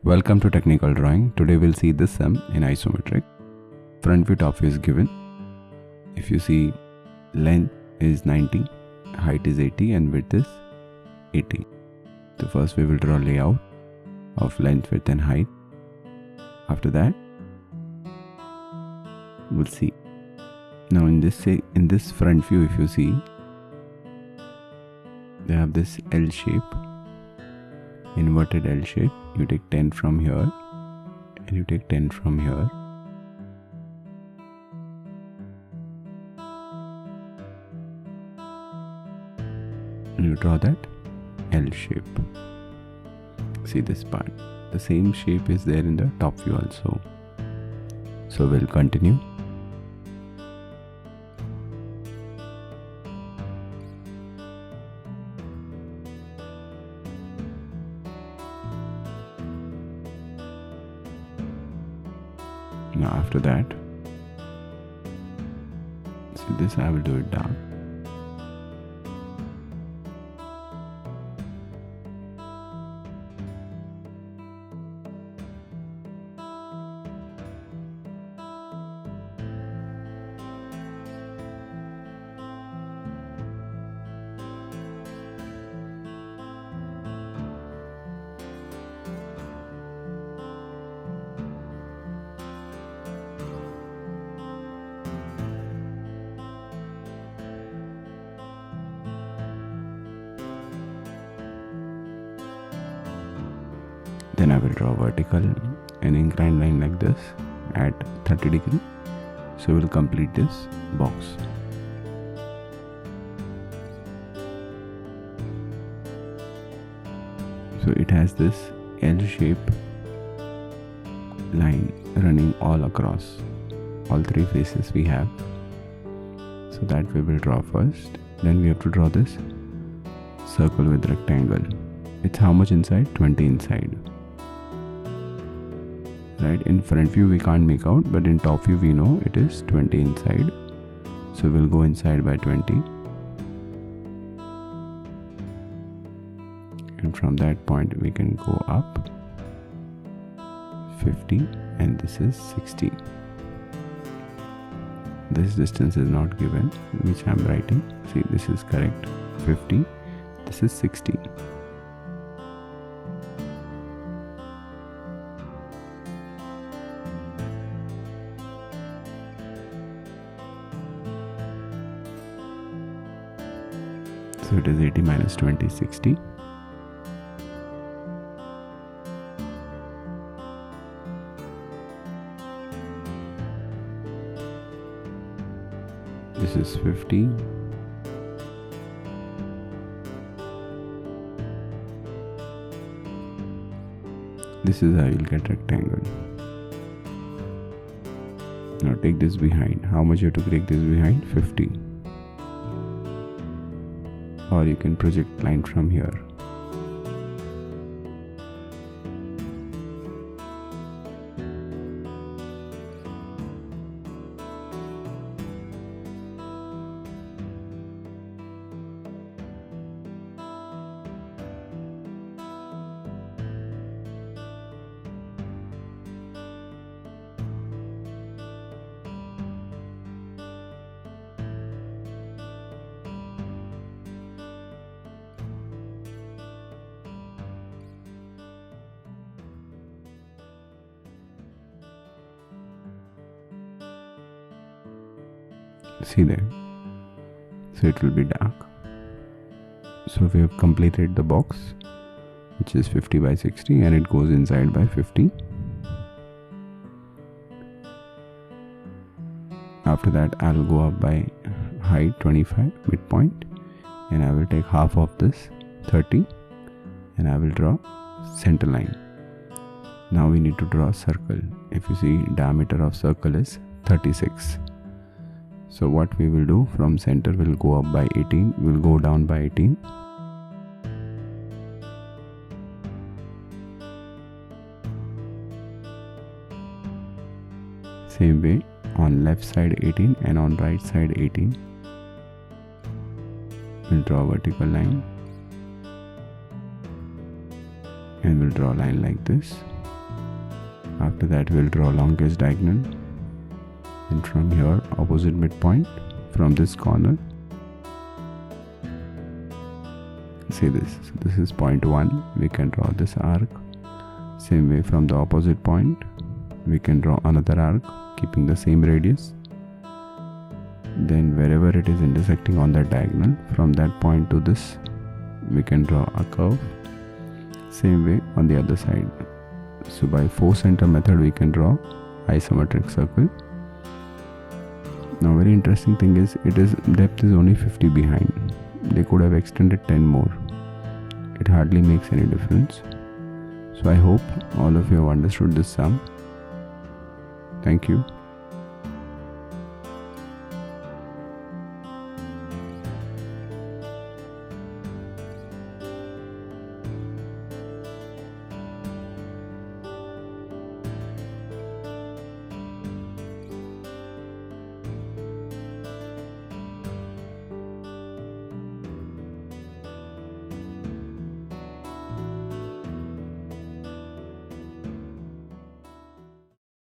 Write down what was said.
Welcome to Technical Drawing. Today we'll see this sum in isometric. Front view, top view is given. If you see, length is 90, height is 80 and width is 80. So first we will draw layout of length, width and height. After that, we'll see. Now in this front view, if you see, they have this L shape, inverted L shape. You take 10 from here and you take 10 from here. And you draw that L shape. See this part. The same shape is there in the top view also. So we'll continue. Now after that, see this, I will do it dark. Then I will draw vertical and inclined line like this at 30 degrees. So we'll complete this box. So it has this L shape line running all across. All three faces we have. So that we will draw first. Then we have to draw this circle with rectangle. It's how much inside? 20 inside. Right, in front view we can't make out, but in top view we know it is 20 inside. So we'll go inside by 20. And from that point we can go up 50 and this is 60. This distance is not given, which I'm writing. See, this is correct. 50. This is 60. So it is 80 minus 20, 60. This is 50. This is how you'll get rectangle. Now take this behind. How much you have to take this behind? 50. Or you can project line from here. See there, so it will be dark. So we have completed the box, which is 50 by 60 and it goes inside by 50. After that I will go up by height 25 midpoint and I will take half of this 30 and I will draw center line. Now we need to draw a circle. If you see, diameter of circle is 36. So what we will do, from center we'll go up by 18, we'll go down by 18. Same way, on left side 18 and on right side 18. we'll draw a vertical line and we'll draw a line like this. After that we'll draw longest diagonal, and from here opposite midpoint from this corner, see this, so this is point 1, we can draw this arc. Same way from the opposite point we can draw another arc keeping the same radius. Then wherever it is intersecting on that diagonal, from that point to this we can draw a curve. Same way on the other side. So by 4 center method we can draw isometric circle. Now very interesting thing is, depth is only 50 behind. They could have extended 10 more. It hardly makes any difference. So I hope all of you have understood this sum. Thank you.